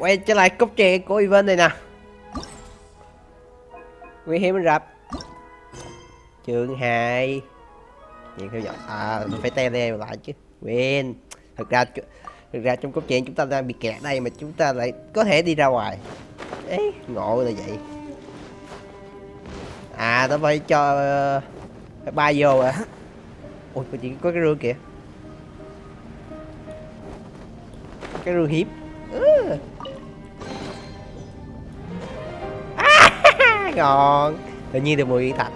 quay trở lại cốt truyện của event này nè. Nguy hiểm anh rập. Chương 2. Chuyện theo dõi. Mình phải tele lại chứ. Quên. Thực ra trong cốt truyện chúng ta đang bị kẹt đây mà chúng ta lại có thể đi ra ngoài. Ấy, ngộ là vậy. Nó phải cho phải bay vô à. Ôi, có cái rương kìa. Cái rương hiếp. Ngon. Tự nhiên được 10 viên thạch.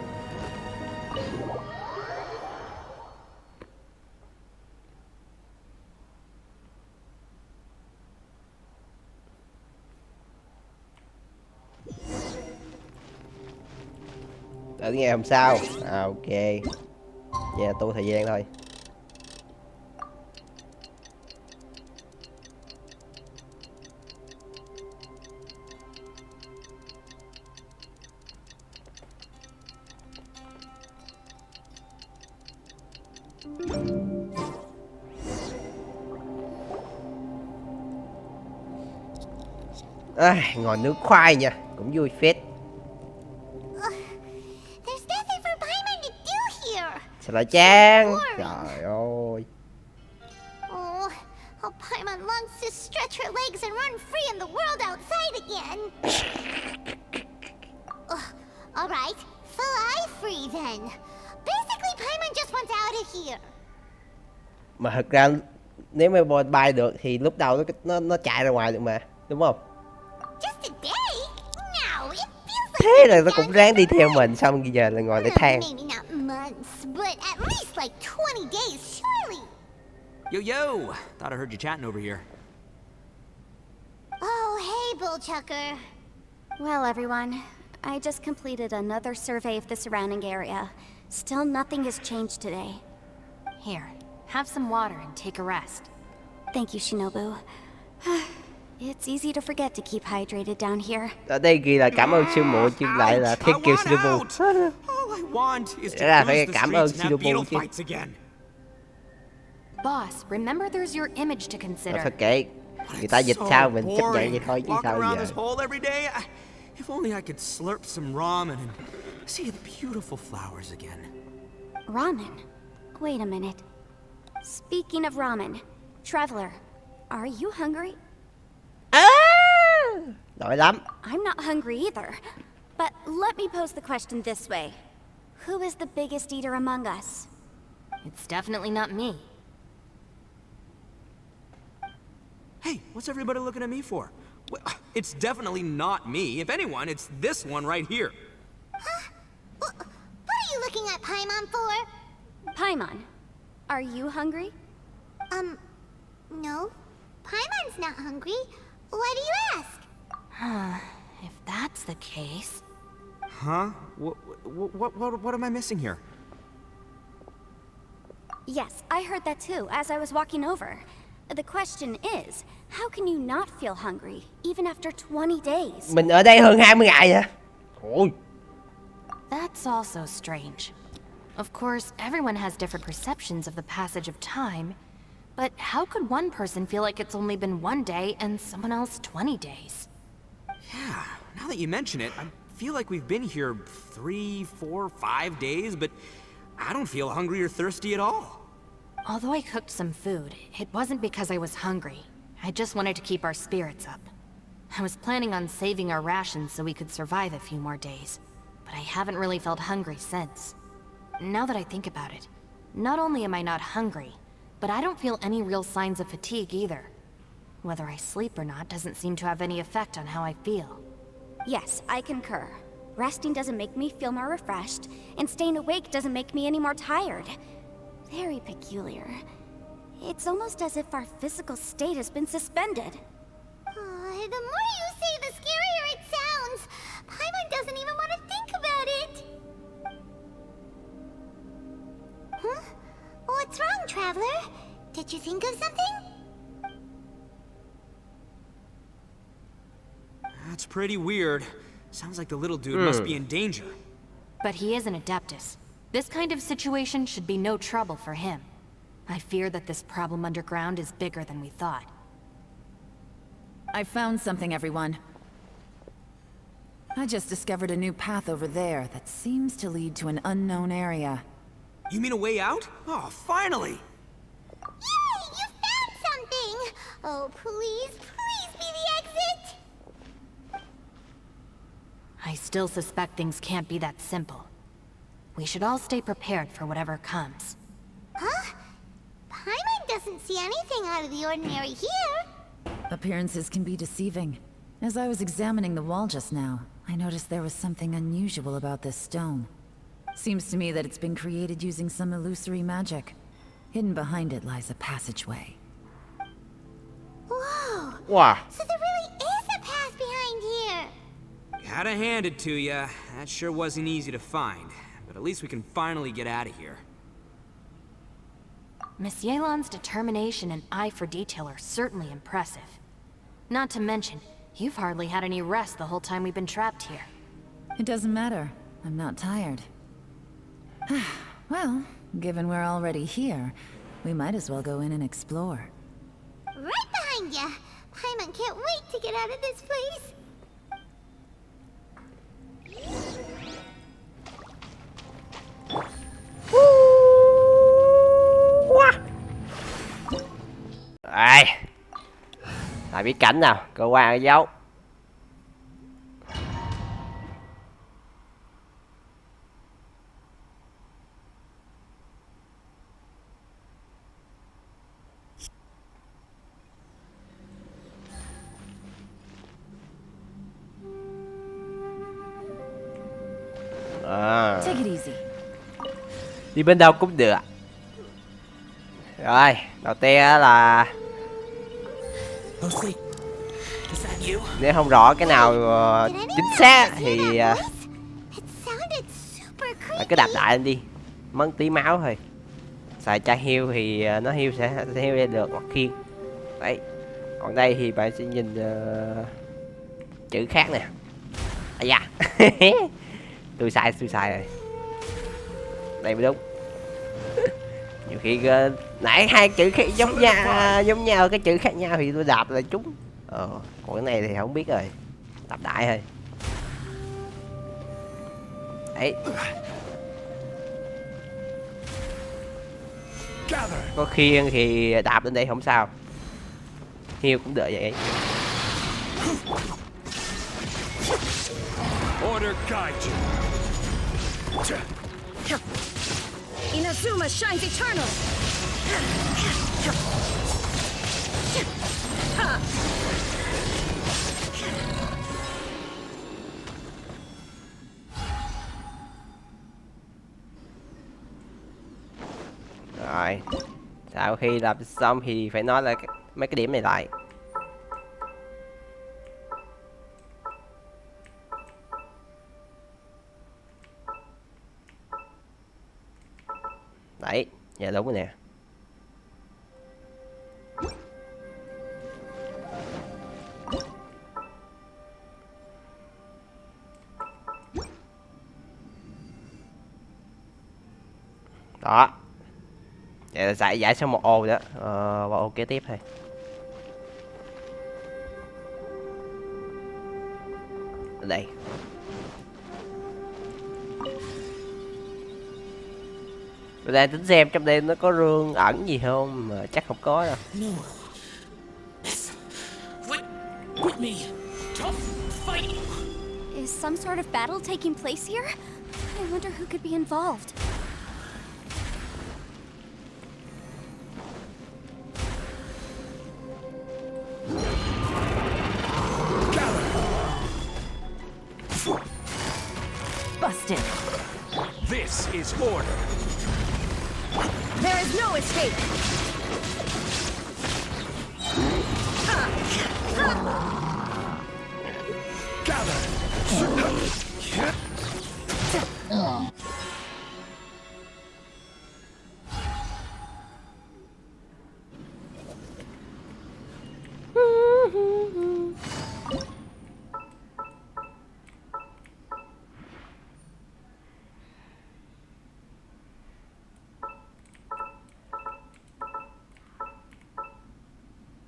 Ở ngày hôm sau. Ok. Vậy là tu thời gian thôi. Ngồi nước khoai nha, cũng vui phết. Sao lại Trang? Trời ơi. Paimon longs to stretch her legs and run free in the world outside again. All right, fly free then. Basically, Paimon just wants out of here. Mà thật ra nếu mà bay được thì lúc đầu nó chạy ra ngoài được mà, đúng không? Thế là nó cũng ráng đi theo mình, xong bây giờ là ngồi lại than. Yo, thought I heard you chatting over here. Oh, hey, Bullchucker. Well, everyone, I just completed another survey of the surrounding area. Still nothing has changed today. Here, have some water and take a rest. Thank you, Shinobu. It's easy to forget to keep hydrated down here. Ở đây ghi là cảm ơn sư muội chứ lại là thank you Shinobu. Là phải cảm ơn Shinobu chứ. Boss, remember there's your image to consider. Thôi kệ, người ta dịch sao mình chấp nhận vậy thôi chứ sao bây giờ. If only I could slurp some ramen and see the beautiful flowers again. Ramen? Wait a minute. Speaking of ramen, Traveler, are you hungry? Nổi lắm. I'm not hungry either. But let me pose the question this way. Who is the biggest eater among us? It's definitely not me. Hey, what's everybody looking at me for? It's definitely not me. If anyone, it's this one right here. Huh? What are you looking at Paimon for? Paimon, are you hungry? No. Paimon's not hungry. Why do you ask? If that's the case... Huh? What am I missing here? Yes, I heard that too, as I was walking over. The question is, how can you not feel hungry, even after 20 days? Mình ở đây hơn 20 ngày hả? Ôi. That's also strange. Of course, everyone has different perceptions of the passage of time, but how could one person feel like it's only been 1 day and someone else 20 days? Yeah, now that you mention it, I feel like we've been here 3, 4, 5 days, but I don't feel hungry or thirsty at all. Although I cooked some food, it wasn't because I was hungry. I just wanted to keep our spirits up. I was planning on saving our rations so we could survive a few more days, but I haven't really felt hungry since. Now that I think about it, not only am I not hungry, but I don't feel any real signs of fatigue either. Whether I sleep or not doesn't seem to have any effect on how I feel. Yes, I concur. Resting doesn't make me feel more refreshed, and staying awake doesn't make me any more tired. Very peculiar. It's almost as if our physical state has been suspended. The more you say, the scarier it sounds. Paimon doesn't even want to think about it. Huh? What's wrong, Traveler? Did you think of something? That's pretty weird. Sounds like the little dude must be in danger. But he is an Adeptus. This kind of situation should be no trouble for him. I fear that this problem underground is bigger than we thought. I found something, everyone. I just discovered a new path over there that seems to lead to an unknown area. You mean a way out? Oh, finally! Yay! You found something! Oh, please, please be the exit! I still suspect things can't be that simple. We should all stay prepared for whatever comes. Huh? Paimon doesn't see anything out of the ordinary here. Appearances can be deceiving. As I was examining the wall just now, I noticed there was something unusual about this stone. Seems to me that it's been created using some illusory magic. Hidden behind it lies a passageway. Whoa! Wow. So there really is a path behind here! Gotta hand it to ya. That sure wasn't easy to find. But at least we can finally get out of here. Miss Yelan's determination and eye for detail are certainly impressive. Not to mention, you've hardly had any rest the whole time we've been trapped here. It doesn't matter. I'm not tired. Well, given we're already here, we might as well go in and explore. Right behind ya! Paimon can't wait to get out of this place! Đây. Lại biết cảnh nào, cơ quan ở dấu. À. Take it easy. Đi bên đâu cũng được. Rồi, đầu tiên á là nếu không rõ cái nào chính xác thì It sounded super bạn cứ đạp đại lên đi, mất tí máu thôi. Xài chai heal thì nó heal sẽ heal ra được hoặc khiên. Đấy. Còn đây thì bạn sẽ nhìn chữ khác nè. À da. tôi sai rồi. Đây mới đúng. Nhiều khi nãy hai chữ khác giống nhau cái chữ khác nhau thì tôi đạp là trúng. Còn cái này thì không biết rồi. Đạp đại thôi. Đấy. Có khiên thì đạp lên đây không sao. Hiêu cũng đợi vậy. Order guide you. Inazuma shines eternal! Rồi. Sau khi làm xong thì phải nói là mấy cái điểm này lại. Đấy, dạ đúng rồi nè. Đó. Vậy là giải xong một ô đó. Vào ô kế tiếp thôi. Đây. Tôi đang tính xem trong đây nó có rương ẩn gì không mà chắc không có đâu. No. With me. Tough fight. Is some sort of battle taking place here? I wonder who could be involved. Busted. This is order. There is no escape!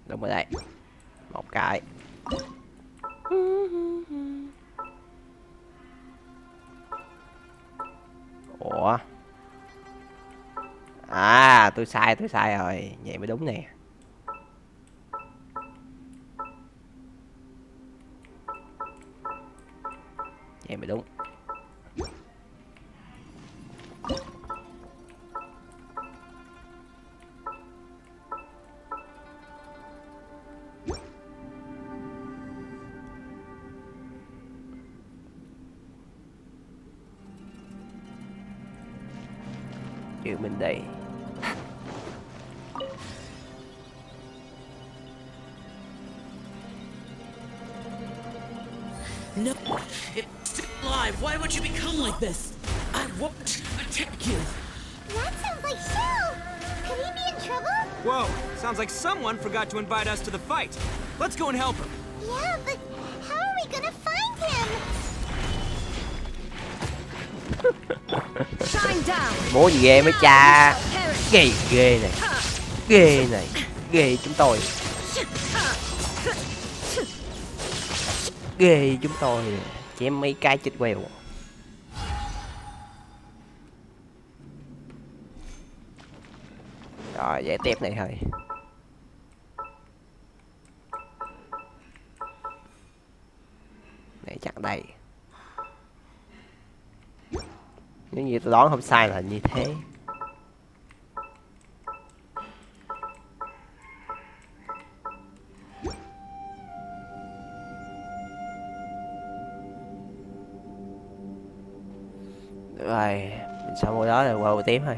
Đúng rồi đây. Một cái. Ủa? À, tôi sai rồi. Vậy mới đúng nè. Vậy mới đúng. Chữ mình đây. No, it's still alive. Why would you become like this? I won't attack you. That sounds like Shell. Could he be in trouble? Whoa, sounds like someone forgot to invite us to the fight. Let's go and help him. Yeah, but how are we gonna find him? Shine down. Bố gì ghê mấy cha. Ghê này. Ghê chúng tôi. Ghê chúng tôi nè. Chém mấy cái chết quèo. Rồi dễ tép này thôi. Để chặn đây. Nếu như tôi đoán không sai là như thế. Rồi, mình xong rồi đó là qua bộ tím thôi.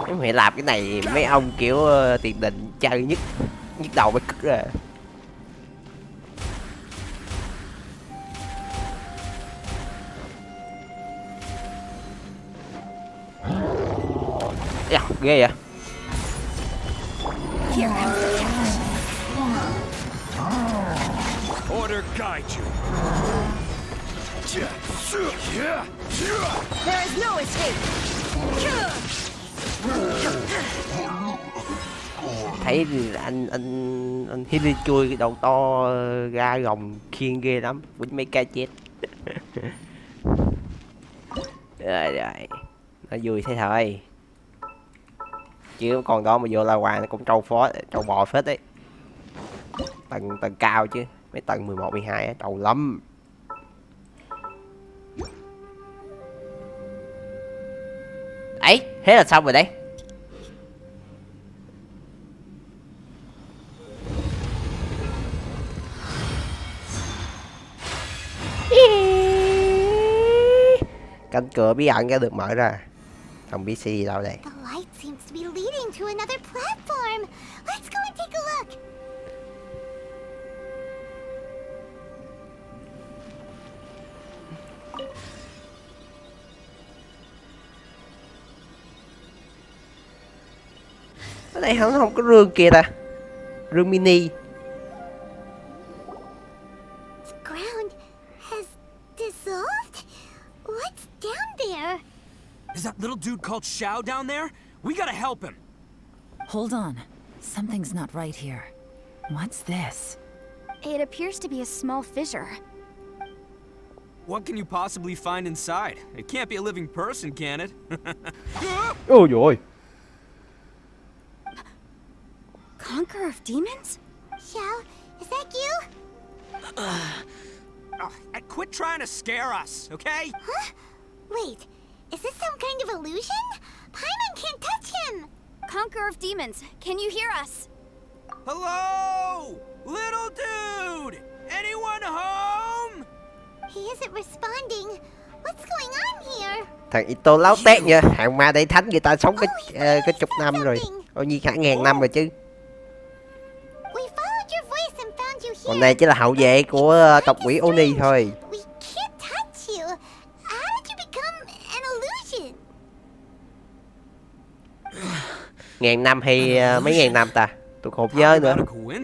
Nếu mày làm cái này mấy ông kiểu tiền định chơi nhức đầu mới cất ra. Yeah, ghê vậy. Order guide you. There is no escape. Thấy anh Hilly chui cái đầu to ra gồng khiên ghê lắm, quýnh mấy cái chết. Rồi, nó vui thế thôi. Chứ còn đó mà vô La Hoàng nó cũng trâu bò phết đấy. Tầng cao chứ, mấy tầng 11, 12 á, trâu lắm. Ấy, thế là xong rồi đấy. Cánh cửa bí ẩn đã được mở ra. Không biết gì đâu đây. The light seems to be leading to another platform. Let's go and take a look. Ở đây không có rương kìa ta. Rương mini. The ground has dissolved. What's down there? Is that little dude called Xiao down there? We gotta help him. Hold on. Something's not right here. What's this? It appears to be a small fissure. What can you possibly find inside? It can't be a living person, can it? Ôi dồi. Conqueror of demons? Xiao, is that you? Quit trying to scare us, okay? Huh? Wait, is this some kind of illusion? Paimon can't touch him! Conqueror of demons, can you hear us? Hello? Little dude! Anyone home? He isn't responding. What's going on here? Thằng Ito láo tét nha. Hạng ma để thánh người ta sống cái chục năm rồi. Bao nhiêu cả ngàn năm rồi chứ. We followed your voice and found you here. Còn này chỉ là hậu vệ của tộc quỷ Oni thôi. We can't touch you. How did you become an illusion? Ngàn năm hay mấy ngàn năm ta? Tôi không nhớ nữa,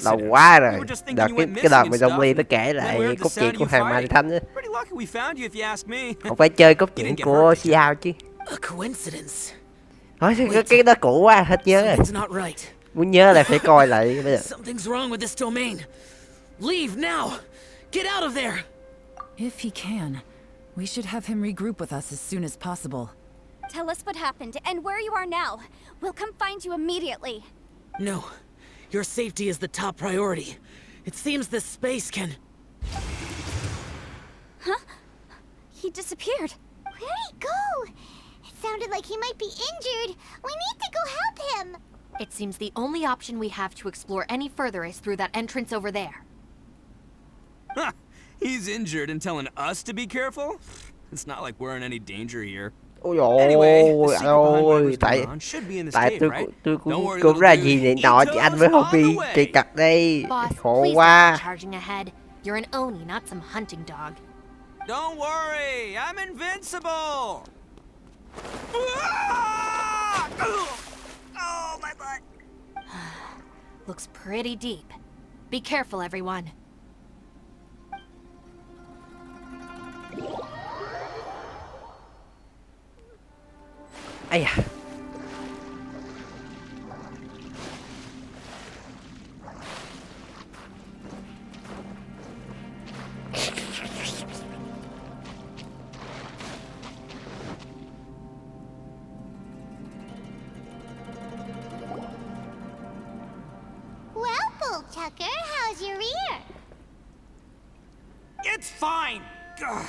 lâu quá rồi. Đợt cái đợt mà Dông Ly nó kể lại cốt truyện của Hoàng Mai Thanh á, Pretty lucky we found you if you ask me. không phải chơi cốt truyện của Xiao chứ. A coincidence. Nói cái đó cũ quá, hết nhớ rồi. Something's not right. Muốn nhớ là phải coi lại bây giờ. Something's wrong with this domain. Leave now. Get out of there. If he can, we should have him regroup with us as soon as possible. Tell us what happened and where you are now. We'll come find you immediately. No. Your safety is the top priority. It seems this space can... Huh? He disappeared. Where'd he go? It sounded like he might be injured. We need to go help him. It seems the only option we have to explore any further is through that entrance over there. Huh. He's injured and telling us to be careful? It's not like we're in any danger here. Ôi Anyway, ôi the secret behind ôi, whatever's tại going on should be in this tại cave, tôi right? tôi Don't worry, cũng ra little gì dude. này nọ chứ anh mới không Ito's đi on the kỳ way. cật đây. Boss, Khổ please don't quá. be charging ahead. You're an Oni, not some hunting dog. Don't worry, I'm invincible. Ah! Oh, my butt. Looks pretty deep. Be careful, everyone. Ây da. Well, Bullchucker, how's your ear? It's fine. Ugh.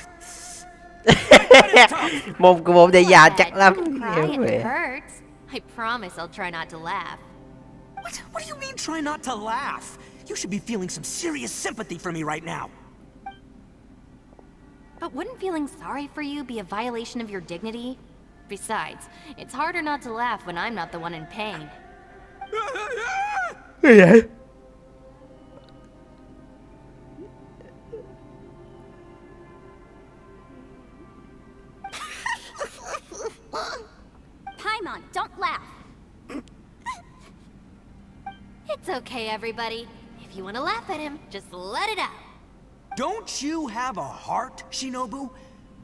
Mồm của mồm đầy già Go chắc ahead, lắm. cry Em if it mẹ. hurts. I promise I'll try not to laugh. What do you mean try not to laugh? You should be feeling some serious sympathy for me right now. But wouldn't feeling sorry for you be a violation of your dignity? Besides, it's harder not to laugh when I'm not the one in pain. Gì vậy? Paimon, don't laugh. It's okay, everybody. If you want to laugh at him, just let it out. Don't you have a heart, Shinobu?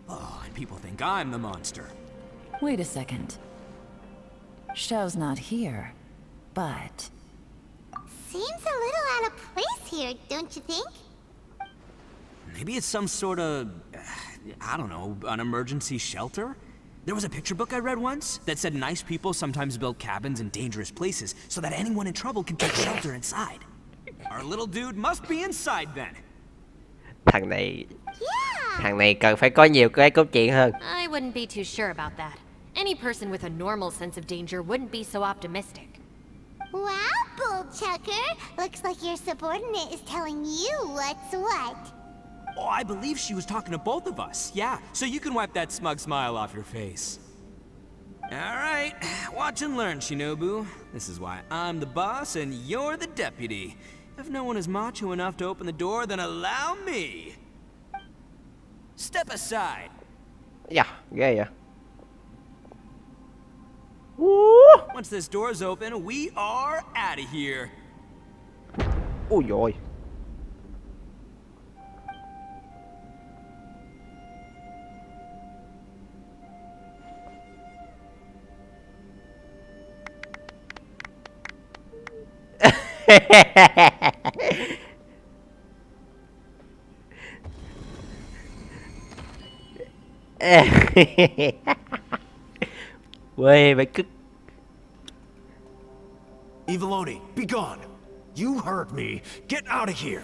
Oh, and people think I'm the monster. Wait a second. Xiao's not here, but... Seems a little out of place here, don't you think? Maybe it's some sort of, I don't know, an emergency shelter? There was a picture book I read once that said nice people sometimes build cabins in dangerous places so that anyone in trouble can take shelter inside. Our little dude must be inside then. Thằng này Yeah! cần phải có nhiều cái cốt truyện hơn. I wouldn't be too sure about that. Any person with a normal sense of danger wouldn't be so optimistic. Wow, Bullchucker! Looks like your subordinate is telling you what's what. Oh, I believe she was talking to both of us. Yeah, so you can wipe that smug smile off your face. All right, watch and learn, Shinobu. This is why I'm the boss and you're the deputy. If no one is macho enough to open the door, then allow me. Step aside. Dạ, ghê vậy. Once this door's open, we are out of here. Ui dồi. Quê phải cứt. Eviloni, be gone! You heard me. Get out of here!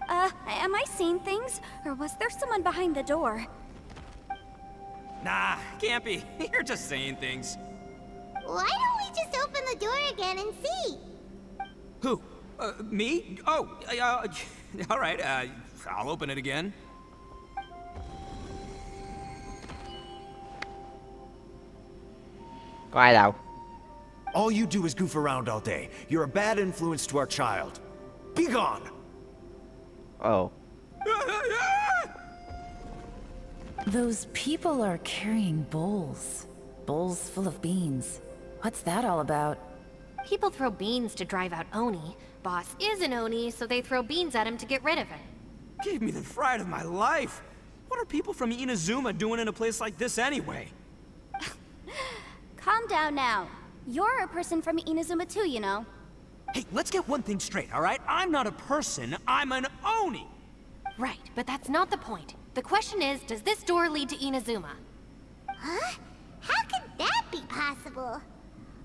Ah! Am I seeing things? Or was there someone behind the door? Nah, can't be. You're just saying things. Why don't we just open the door again and see? Who? Me? Oh, all right. I'll open it again. Có ai đâu. All you do is goof around all day. You're a bad influence to our child. Be gone! Ồ. Those people are carrying bowls. Bowls full of beans. What's that all about? People throw beans to drive out Oni. Boss is an Oni, so they throw beans at him to get rid of him. Gave me the fright of my life. What are people from Inazuma doing in a place like this anyway? Calm down now. You're a person from Inazuma too, you know. Hey, let's get one thing straight, all right? I'm not a person, I'm an Oni! Right, but that's not the point. The question is, does this door lead to Inazuma? Huh? How could that be possible?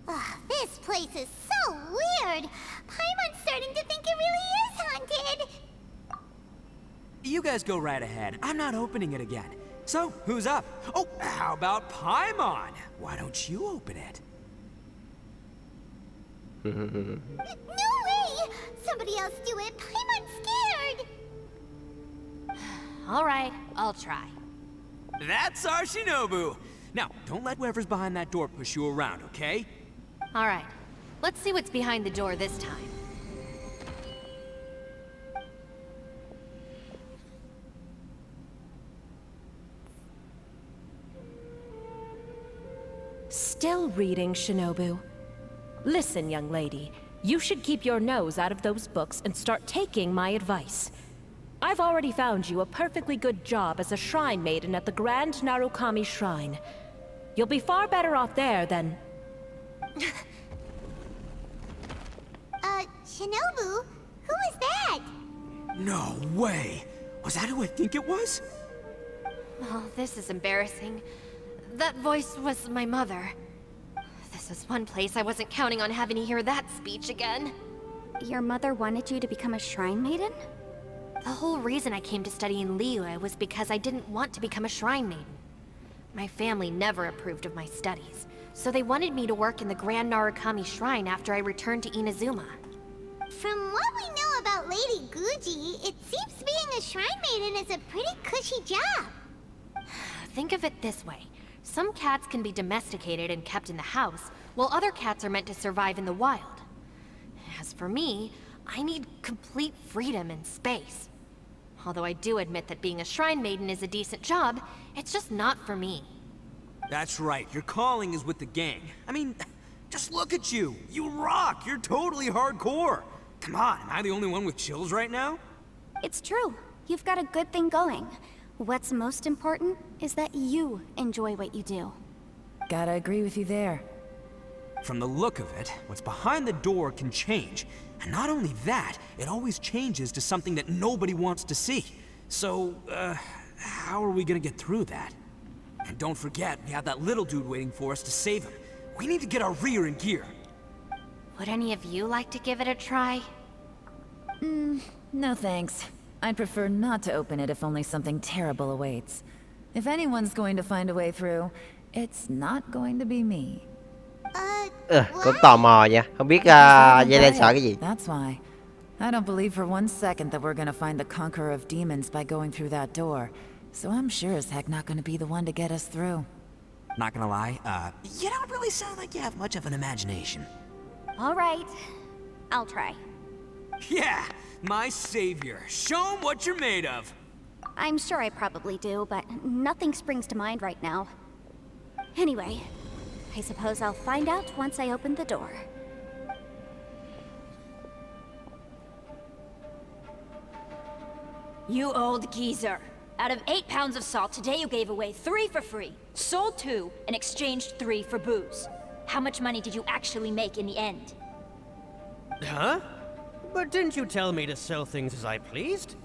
Ugh, this place is so weird. Paimon's starting to think it really is haunted. You guys go right ahead. I'm not opening it again. So, who's up? Oh, how about Paimon? Why don't you open it? No way! Somebody else do it. Paimon's scared. All right, I'll try. That's our Shinobu! Now, don't let whoever's behind that door push you around, okay? All right, let's see what's behind the door this time. Still reading, Shinobu. Listen, young lady. You should keep your nose out of those books and start taking my advice. I've already found you a perfectly good job as a shrine maiden at the Grand Narukami Shrine. You'll be far better off there than... Shinobu? Who is that? No way! Was that who I think it was? Oh, this is embarrassing. That voice was my mother. This is one place I wasn't counting on having to hear that speech again. Your mother wanted you to become a shrine maiden? The whole reason I came to study in Liyue was because I didn't want to become a shrine maiden. My family never approved of my studies, so they wanted me to work in the Grand Narukami Shrine after I returned to Inazuma. From what we know about Lady Guji, it seems being a shrine maiden is a pretty cushy job. Think of it this way. Some cats can be domesticated and kept in the house, while other cats are meant to survive in the wild. As for me, I need complete freedom and space. Although I do admit that being a shrine maiden is a decent job, it's just not for me. That's right, your calling is with the gang. I mean, just look at you. You rock, you're totally hardcore. Come on, am I the only one with chills right now? It's true. You've got a good thing going. What's most important is that you enjoy what you do. Gotta agree with you there. From the look of it, what's behind the door can change. And not only that, it always changes to something that nobody wants to see. So, how are we gonna get through that? And don't forget, we have that little dude waiting for us to save him. We need to get our rear in gear. Would any of you like to give it a try? No thanks. I'd prefer not to open it if only something terrible awaits. If anyone's going to find a way through, it's not going to be me. Cũng tò mò nha. Không biết Jalen sợ cái gì. That's why. I don't believe for one second that we're gonna find the conqueror of demons by going through that door. So I'm sure as heck not gonna be the one to get us through. Not gonna lie, you don't really sound like you have much of an imagination. All right. I'll try. Yeah, my savior. Show 'em what you're made of. I'm sure I probably do, but nothing springs to mind right now. Anyway, I suppose I'll find out once I open the door. You old geezer. Out of 8 pounds of salt, today you gave away 3 for free, sold 2, and exchanged 3 for booze. How much money did you actually make in the end? Huh? But didn't you tell me to sell things as I pleased?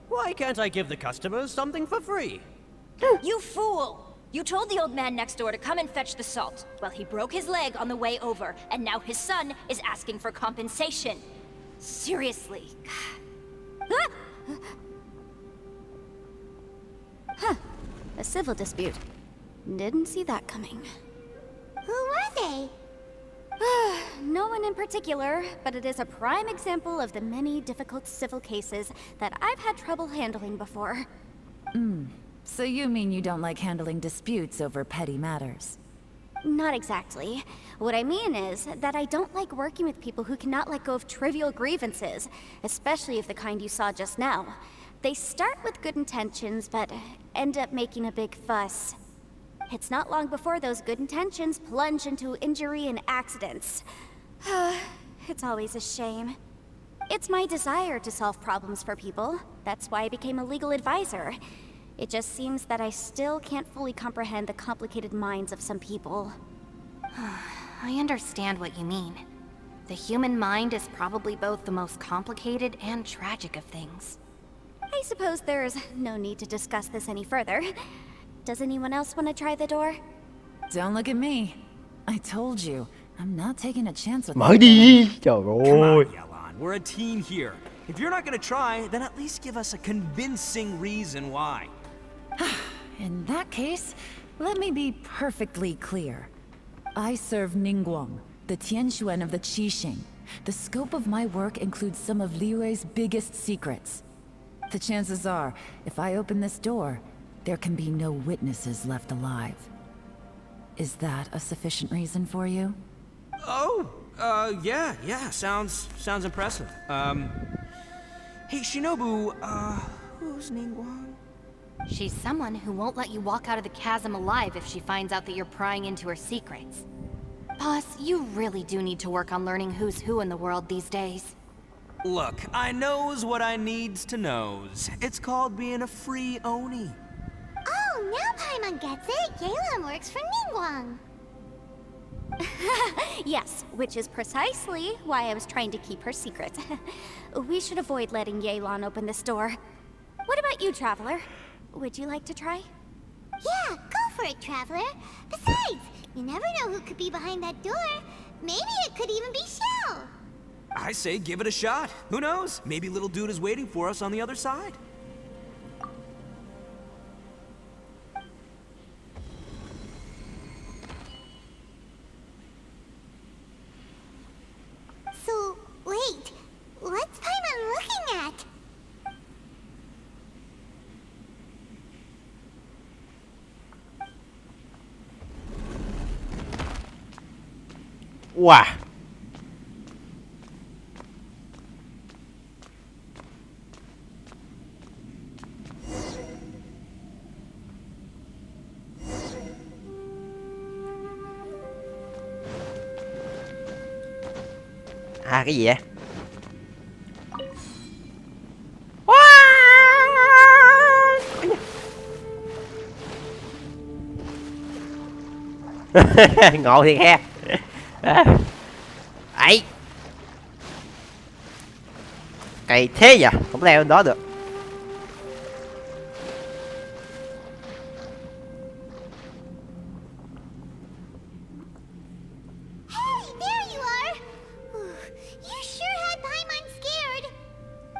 Why can't I give the customers something for free? You fool! You told the old man next door to come and fetch the salt. Well, he broke his leg on the way over, and now his son is asking for compensation. Seriously. Huh. A civil dispute. Didn't see that coming. Who were they? No one in particular, but it is a prime example of the many difficult civil cases that I've had trouble handling before. So you mean you don't like handling disputes over petty matters? Not exactly. What I mean is that I don't like working with people who cannot let go of trivial grievances, especially of the kind you saw just now. They start with good intentions, but end up making a big fuss. It's not long before those good intentions plunge into injury and accidents. It's always a shame. It's my desire to solve problems for people. That's why I became a legal advisor. It just seems that I still can't fully comprehend the complicated minds of some people. I understand what you mean. The human mind is probably both the most complicated and tragic of things. I suppose there's no need to discuss this any further. Does anyone else want to try the door? Don't look at me. I told you, I'm not taking a chance with Mở đi. Trời Come ơi. on, Yelan. We're a team here. If you're not gonna try, then at least give us a convincing reason why. In that case, let me be perfectly clear. I serve Ningguang, the Tianxuan of the Qixing. The scope of my work includes some of Liyue's biggest secrets. The chances are, if I open this door, there can be no witnesses left alive. Is that a sufficient reason for you? Oh, yeah, sounds impressive. Hey, Shinobu, who's Ningguang? She's someone who won't let you walk out of the chasm alive if she finds out that you're prying into her secrets. Boss, you really do need to work on learning who's who in the world these days. Look, I knows what I needs to knows. It's called being a free Oni. Oh, now Paimon gets it. Yelan works for Ningguang. Yes, which is precisely why I was trying to keep her secret. We should avoid letting Yelan open this door. What about you, Traveler? Would you like to try? Yeah, go for it, Traveler. Besides, you never know who could be behind that door. Maybe it could even be Shell. I say give it a shot. Who knows? Maybe little dude is waiting for us on the other side. So, wait. What's Paimon looking at? Wow. À, cái gì vậy? Ngộ thiệt ha. Ấy. Cày thế vậy? Không leo lên đó được. Hey, there you are! You sure had Paimon scared.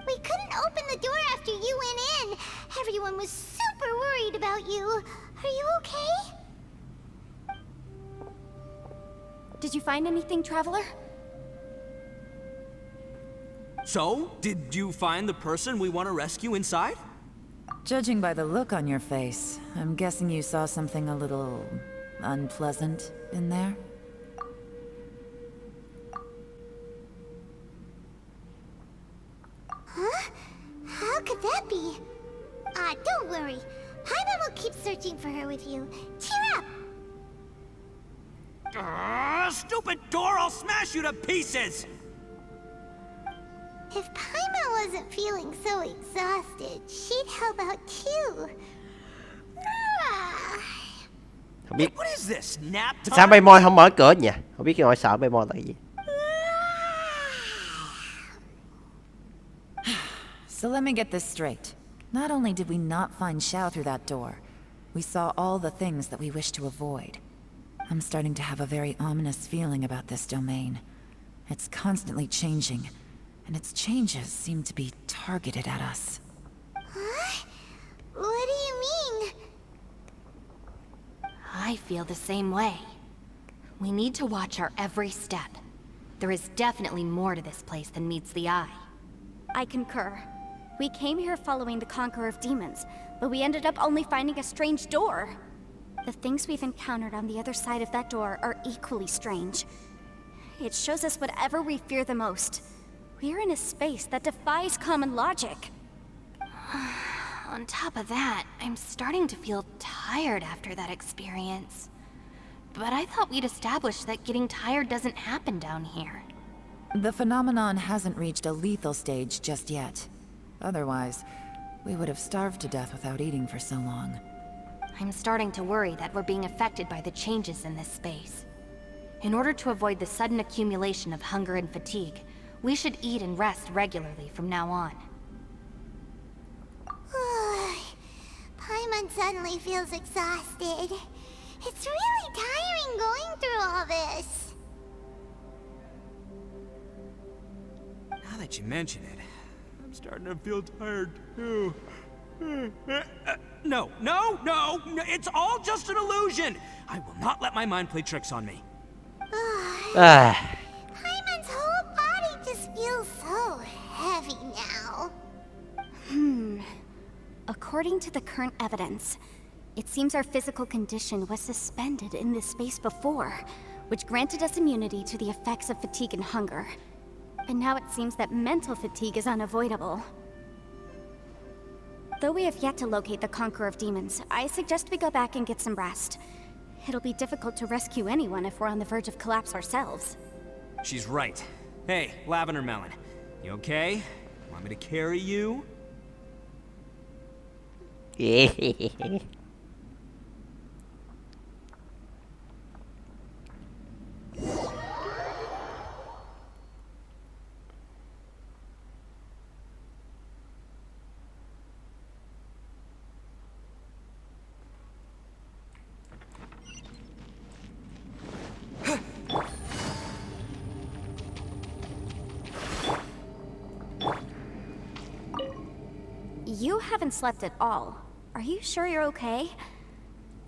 We couldn't open the door after you went in. Everyone was super worried about you. Are you okay? Did you find anything, Traveler? So, did you find the person we want to rescue inside? Judging by the look on your face, I'm guessing you saw something a little unpleasant in there? Huh? How could that be? Don't worry. Paimon will keep searching for her with you. Cheer up! Stupid door! I'll smash you to pieces! If Paimon wasn't feeling so exhausted, she'd help out too. Không biết. What is this? Nap time? Sao Paimon không mở cửa nhỉ? Không biết cái nỗi sợ Paimon là cái gì. So let me get this straight. Not only did we not find Xiao through that door, we saw all the things that we wish to avoid. I'm starting to have a very ominous feeling about this domain. It's constantly changing, and its changes seem to be targeted at us. Huh? What do you mean? I feel the same way. We need to watch our every step. There is definitely more to this place than meets the eye. I concur. We came here following the Conqueror of Demons, but we ended up only finding a strange door. The things we've encountered on the other side of that door are equally strange. It shows us whatever we fear the most. We're in a space that defies common logic. On top of that, I'm starting to feel tired after that experience. But I thought we'd established that getting tired doesn't happen down here. The phenomenon hasn't reached a lethal stage just yet. Otherwise, we would have starved to death without eating for so long. I'm starting to worry that we're being affected by the changes in this space. In order to avoid the sudden accumulation of hunger and fatigue, we should eat and rest regularly from now on. Paimon suddenly feels exhausted. It's really tiring going through all this. Now that you mention it, I'm starting to feel tired too. No, it's all just an illusion! I will not let my mind play tricks on me. Paimon's whole body just feels so heavy now. According to the current evidence, it seems our physical condition was suspended in this space before, which granted us immunity to the effects of fatigue and hunger. But now it seems that mental fatigue is unavoidable. Though we have yet to locate the Conqueror of Demons, I suggest we go back and get some rest. It'll be difficult to rescue anyone if we're on the verge of collapse ourselves. She's right. Hey, Lavender Melon, you okay? Want me to carry you? You haven't slept at all. Are you sure you're okay?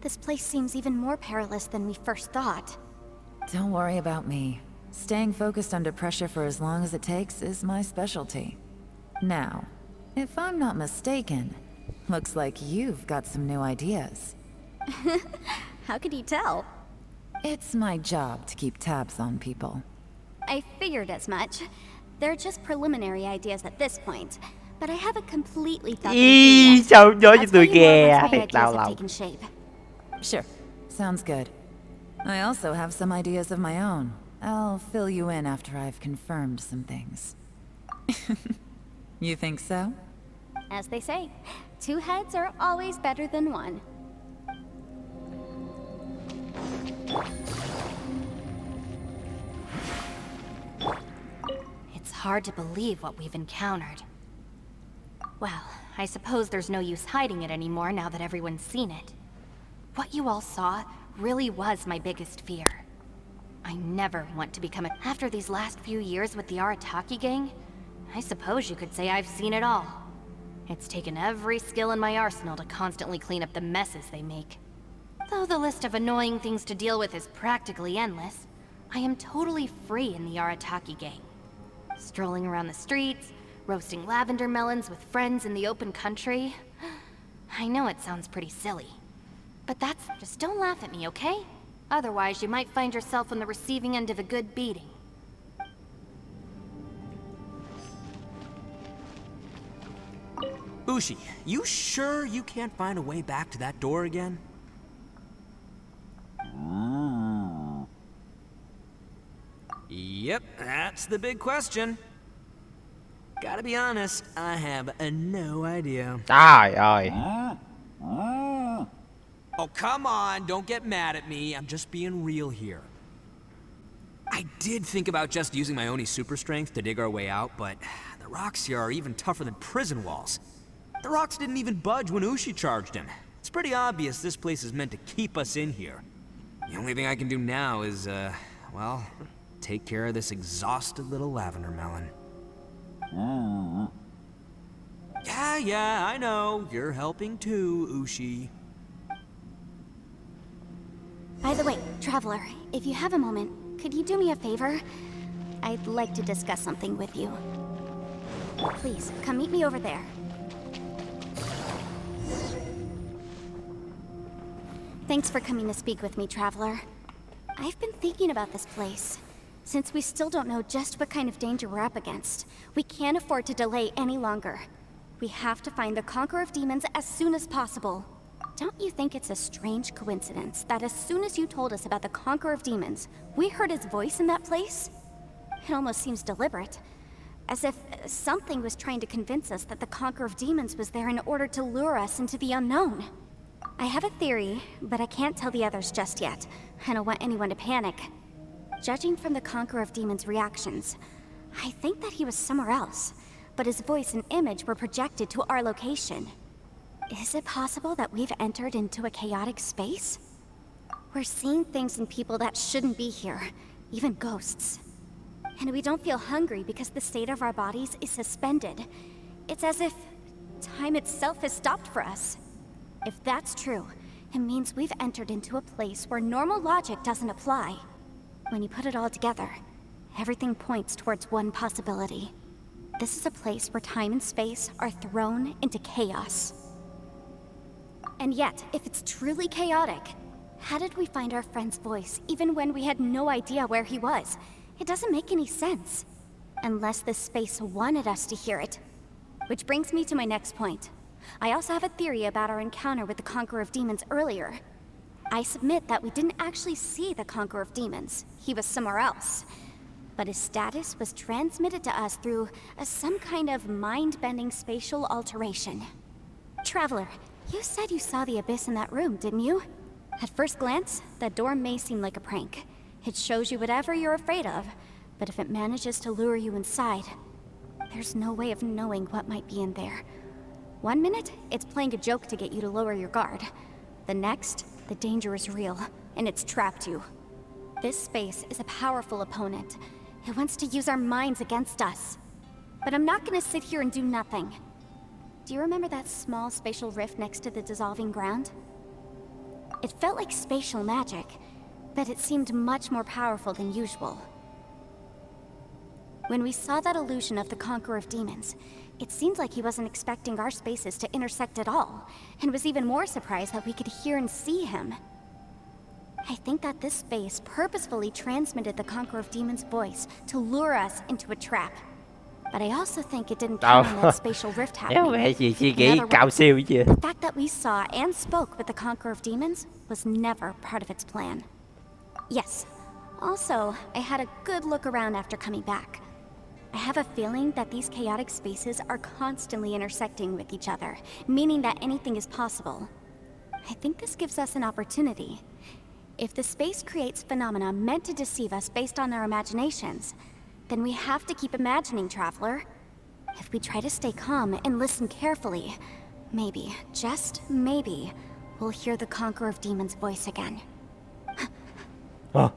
This place seems even more perilous than we first thought. Don't worry about me. Staying focused under pressure for as long as it takes is my specialty. Now, if I'm not mistaken, looks like you've got some new ideas. How could you tell? It's my job to keep tabs on people. I figured as much. They're just preliminary ideas at this point, but I haven't completely thought them through yet. Sao nói cho I'll tôi tell you more nghe once my thiệt đau ideas have lòng. taken shape. Sure, sounds good. I also have some ideas of my own. I'll fill you in after I've confirmed some things. You think so? As they say, two heads are always better than one. It's hard to believe what we've encountered. Well, I suppose there's no use hiding it anymore now that everyone's seen it. What you all saw really was my biggest fear. I never want to become a... After these last few years with the Arataki gang, I suppose you could say I've seen it all. It's taken every skill in my arsenal to constantly clean up the messes they make. Though the list of annoying things to deal with is practically endless, I am totally free in the Arataki gang. Strolling around the streets, roasting lavender melons with friends in the open country. I know it sounds pretty silly. But that's... just don't laugh at me, okay? Otherwise, you might find yourself on the receiving end of a good beating. Ushi, you sure you can't find a way back to that door again? Yep, that's the big question. Gotta be honest, I have no idea. Trời ơi. Oh, come on, don't get mad at me. I'm just being real here. I did think about just using my Oni super strength to dig our way out, but the rocks here are even tougher than prison walls. The rocks didn't even budge when Ushi charged him. It's pretty obvious this place is meant to keep us in here. The only thing I can do now is, well, take care of this exhausted little lavender melon. Yeah, I know. You're helping too, Ushi. By the way, Traveler, if you have a moment, could you do me a favor? I'd like to discuss something with you. Please, come meet me over there. Thanks for coming to speak with me, Traveler. I've been thinking about this place. Since we still don't know just what kind of danger we're up against, we can't afford to delay any longer. We have to find the Conqueror of Demons as soon as possible. Don't you think it's a strange coincidence that as soon as you told us about the Conqueror of Demons, we heard his voice in that place? It almost seems deliberate. As if something was trying to convince us that the Conqueror of Demons was there in order to lure us into the unknown. I have a theory, but I can't tell the others just yet. I don't want anyone to panic. Judging from the Conqueror of Demons' reactions, I think that he was somewhere else, but his voice and image were projected to our location. Is it possible that we've entered into a chaotic space? We're seeing things in people that shouldn't be here, even ghosts. And we don't feel hungry because the state of our bodies is suspended. It's as if time itself has stopped for us. If that's true, it means we've entered into a place where normal logic doesn't apply. When you put it all together, everything points towards one possibility. This is a place where time and space are thrown into chaos. And yet, if it's truly chaotic, how did we find our friend's voice even when we had no idea where he was? It doesn't make any sense. Unless this space wanted us to hear it. Which brings me to my next point. I also have a theory about our encounter with the Conqueror of Demons earlier. I submit that we didn't actually see the Conqueror of Demons. He was somewhere else. But his status was transmitted to us through some kind of mind-bending spatial alteration. Traveler, you said you saw the abyss in that room, didn't you? At first glance, that door may seem like a prank. It shows you whatever you're afraid of, but if it manages to lure you inside, there's no way of knowing what might be in there. One minute, it's playing a joke to get you to lower your guard. The next, the danger is real, and it's trapped you. This space is a powerful opponent. It wants to use our minds against us. But I'm not gonna sit here and do nothing. Do you remember that small spatial rift next to the dissolving ground? It felt like spatial magic, but it seemed much more powerful than usual. When we saw that illusion of the Conqueror of Demons, it seemed like he wasn't expecting our spaces to intersect at all, and was even more surprised that we could hear and see him. I think that this space purposefully transmitted the Conqueror of Demons' voice to lure us into a trap. But I also think it didn't count on that spatial rift happening. nghĩ cạo siêu chứ. The fact that we saw and spoke with the Conqueror of Demons was never part of its plan. Yes. Also, I had a good look around after coming back. I have a feeling that these chaotic spaces are constantly intersecting with each other, meaning that anything is possible. I think this gives us an opportunity. If the space creates phenomena meant to deceive us based on our imaginations, then we have to keep imagining, Traveler. If we try to stay calm and listen carefully, maybe, just maybe, we'll hear the Conqueror of Demons' voice again. Huh.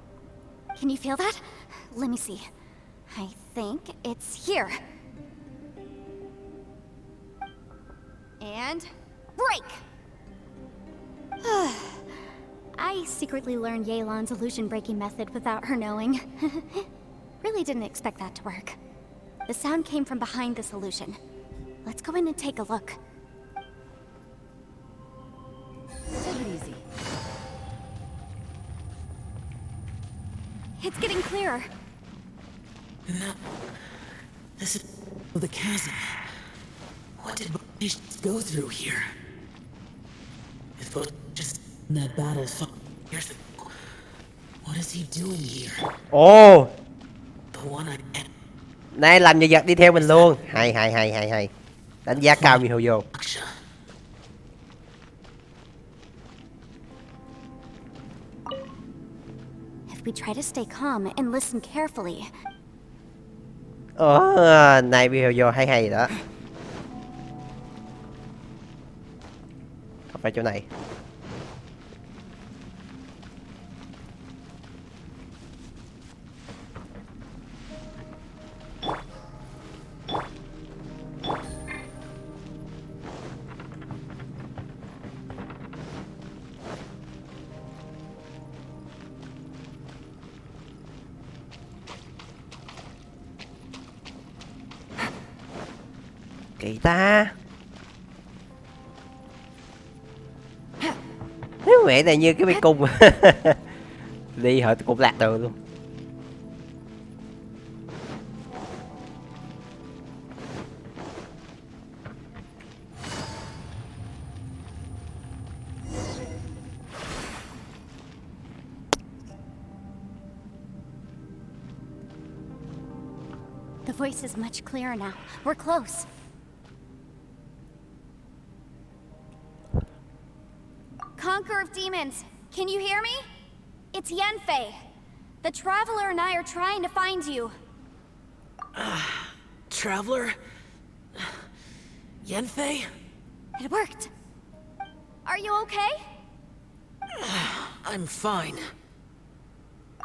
Can you feel that? Let me see. I think it's here. And break! I secretly learned Yelan's illusion-breaking method without her knowing. Really didn't expect that to work. The sound came from behind this illusion. Let's go in and take a look. Take it easy. It's getting clearer. No. This is the chasm. What did Bush go through here? If Bush just in that battle years ago, what is he doing here? Ồ, The one I met. nay làm nhân vật đi theo mình luôn. Hay. Đánh giá cao như hồi vô. If we try to stay calm and listen carefully. Này bị hồi vô hay đó. Không phải chỗ này. Kỳ ta. Nếu mẹ này như cái bê cung. Đi hỏi cũng lạc đường luôn. voice is much clearer now. We're close. Conqueror of demons, can you hear me? It's Yenfei. The Traveler and I are trying to find you. Traveler? Yenfei? It worked. Are you okay? I'm fine.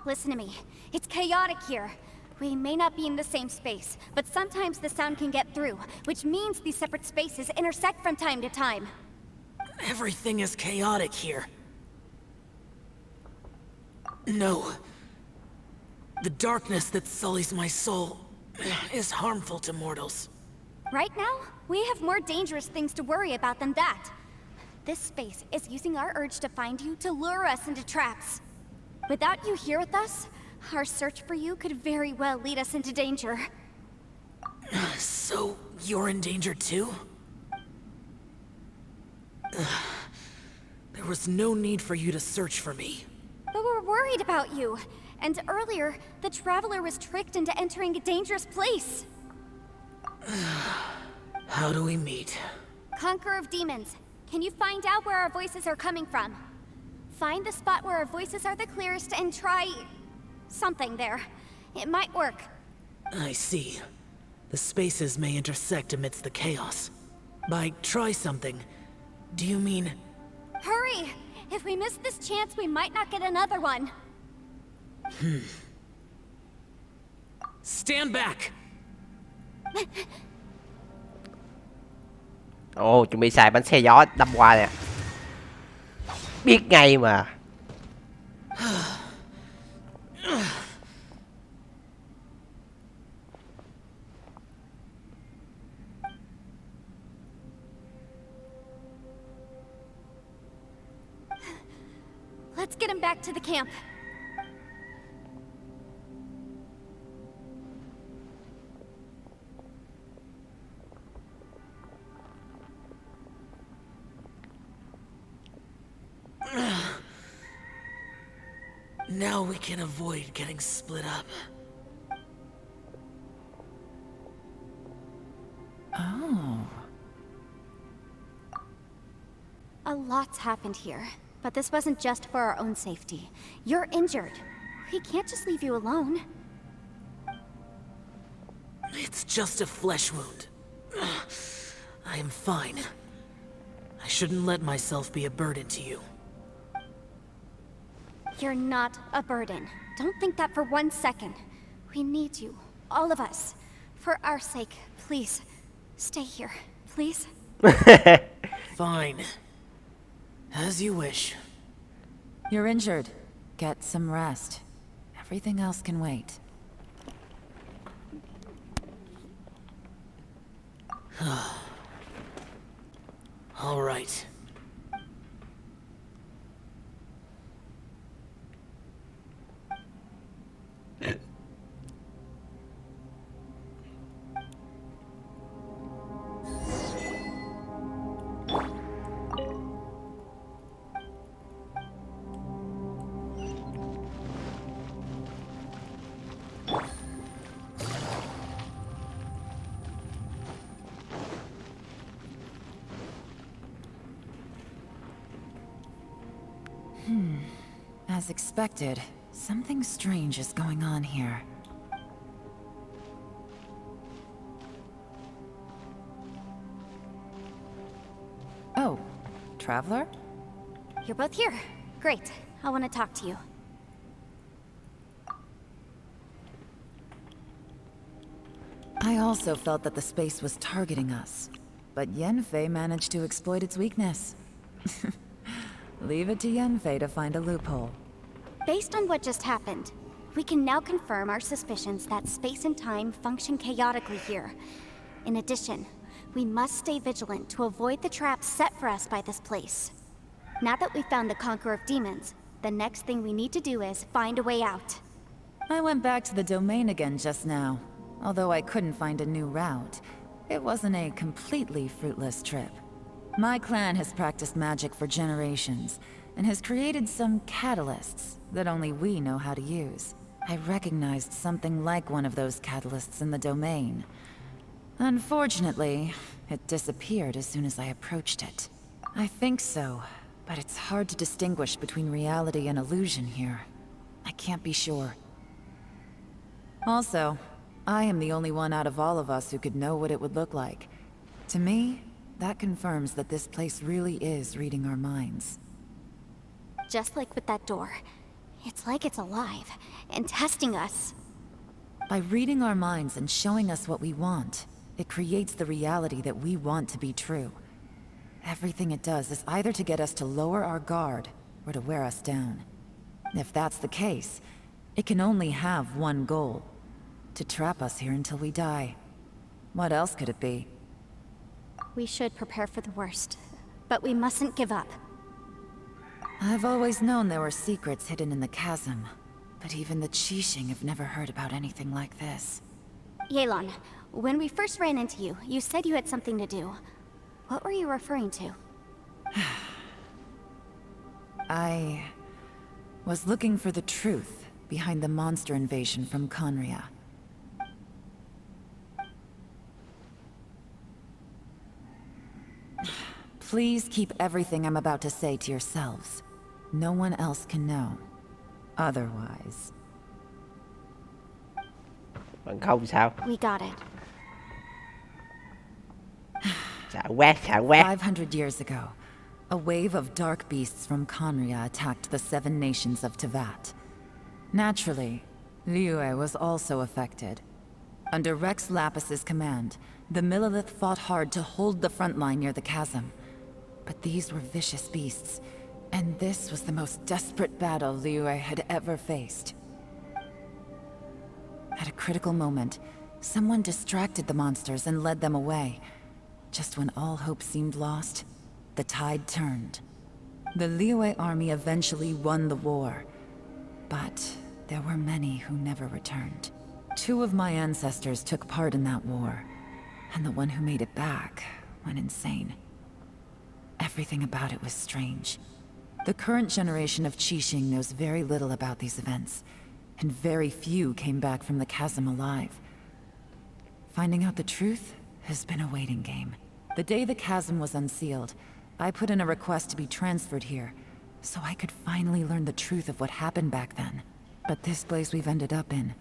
Listen to me. It's chaotic here. We may not be in the same space, but sometimes the sound can get through, which means these separate spaces intersect from time to time. Everything is chaotic here. No. The darkness that sullies my soul is harmful to mortals. Right now, we have more dangerous things to worry about than that. This space is using our urge to find you to lure us into traps. Without you here with us, our search for you could very well lead us into danger. So, you're in danger too? There was no need for you to search for me. But we're worried about you. And earlier, the Traveler was tricked into entering a dangerous place. How do we meet? Conqueror of demons, can you find out where our voices are coming from? Find the spot where our voices are the clearest and try... something there. It might work. I see. The spaces may intersect amidst the chaos. By try something, do you mean... Hurry! If we miss this chance, we might not get another one. Stand back! Ồ, chuẩn bị xài bánh xe gió đâm qua nè. Biết ngay mà. Let's get him back to the camp. Now we can avoid getting split up. Oh. A lot's happened here, but this wasn't just for our own safety. You're injured. We can't just leave you alone. It's just a flesh wound. I am fine. I shouldn't let myself be a burden to you. You're not a burden. Don't think that for 1 second. We need you, all of us. For our sake, please, stay here, please. Fine. As you wish. You're injured. Get some rest. Everything else can wait. All right. As expected, something strange is going on here. Oh, Traveler? You're both here. Great. I want to talk to you. I also felt that the space was targeting us, but Yenfei managed to exploit its weakness. Leave it to Yenfei to find a loophole. Based on what just happened, we can now confirm our suspicions that space and time function chaotically here. In addition, we must stay vigilant to avoid the traps set for us by this place. Now that we've found the Conqueror of Demons, the next thing we need to do is find a way out. I went back to the domain again just now. Although I couldn't find a new route, it wasn't a completely fruitless trip. My clan has practiced magic for generations, and has created some catalysts that only we know how to use. I recognized something like one of those catalysts in the domain. Unfortunately, it disappeared as soon as I approached it. I think so, but it's hard to distinguish between reality and illusion here. I can't be sure. Also, I am the only one out of all of us who could know what it would look like. To me, that confirms that this place really is reading our minds. Just like with that door. It's like it's alive and testing us. By reading our minds and showing us what we want, it creates the reality that we want to be true. Everything it does is either to get us to lower our guard or to wear us down. If that's the case, it can only have one goal: to trap us here until we die. What else could it be? We should prepare for the worst, but we mustn't give up. I've always known there were secrets hidden in the chasm, but even the Qixing have never heard about anything like this. Yelan, when we first ran into you, you said you had something to do. What were you referring to? I was looking for the truth behind the monster invasion from Conria. Please keep everything I'm about to say to yourselves. No one else can know. Otherwise... Bằng không sao? We got it. Sợ quá, sợ quá. 500 years ago, a wave of dark beasts from Conria attacked the 7 nations of Tevat. Naturally, Liyue was also affected. Under Rex Lapis's command, the Millelith fought hard to hold the front line near the chasm. But these were vicious beasts, and this was the most desperate battle Liyue had ever faced. At a critical moment, someone distracted the monsters and led them away. Just when all hope seemed lost, the tide turned. The Liyue army eventually won the war, but there were many who never returned. 2 of my ancestors took part in that war, and the one who made it back went insane. Everything about it was strange. The current generation of Qixing knows very little about these events, and very few came back from the chasm alive. Finding out the truth has been a waiting game. The day the chasm was unsealed, I put in a request to be transferred here, so I could finally learn the truth of what happened back then. But this place we've ended up in,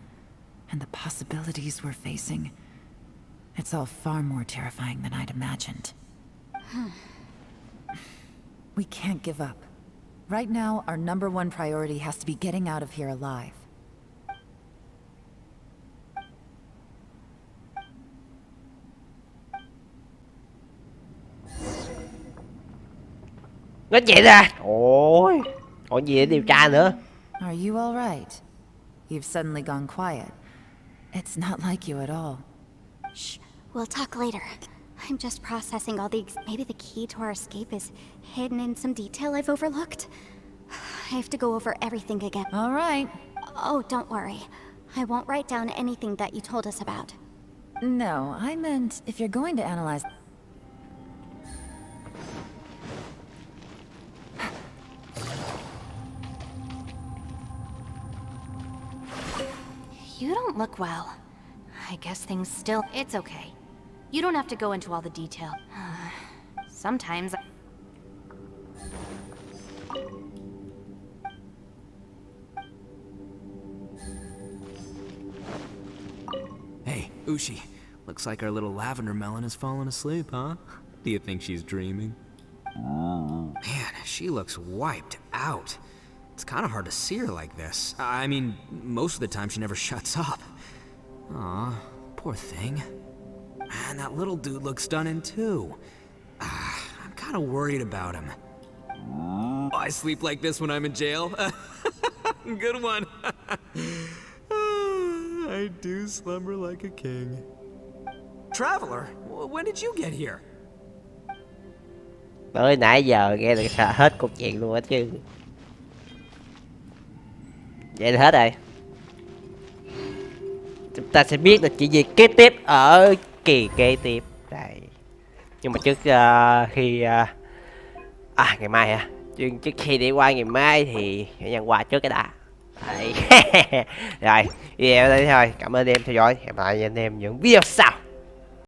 and the possibilities we're facing, it's all far more terrifying than I'd imagined. We can't give up. Right now, our #1 priority has to be getting out of here alive. Nói vậy ra. Ôi, còn gì để điều tra nữa? Are you all right? You've suddenly gone quiet. It's not like you at all. Shh, we'll talk later. I'm just processing all the... Maybe the key to our escape is hidden in some detail I've overlooked. I have to go over everything again. All right. Oh, don't worry. I won't write down anything that you told us about. No, I meant if you're going to analyze... You don't look well. I guess things still... It's okay. You don't have to go into all the detail. Sometimes... Hey, Ushi. Looks like our little lavender melon has fallen asleep, huh? Do you think she's dreaming? Man, she looks wiped out. It's kind of hard to see her like this. I mean, most of the time she never shuts up. Aw, poor thing. Man, that little dude looks stunning too. I'm kind of worried about him. Oh, I sleep like this when I'm in jail. Good one. I do slumber like a king. Traveler, when did you get here? Tới nãy giờ nghe là sợ hết cục chuyện luôn á chứ. Vậy là hết rồi. Chúng ta sẽ biết là chuyện gì kế tiếp ở kỳ kế tiếp. Đây. Nhưng mà trước khi ngày mai hả? Trước khi đi qua ngày mai thì hãy nhận quà trước cái đã. Đấy. Rồi video đây thôi, cảm ơn anh em theo dõi, hẹn gặp lại anh em những video sau.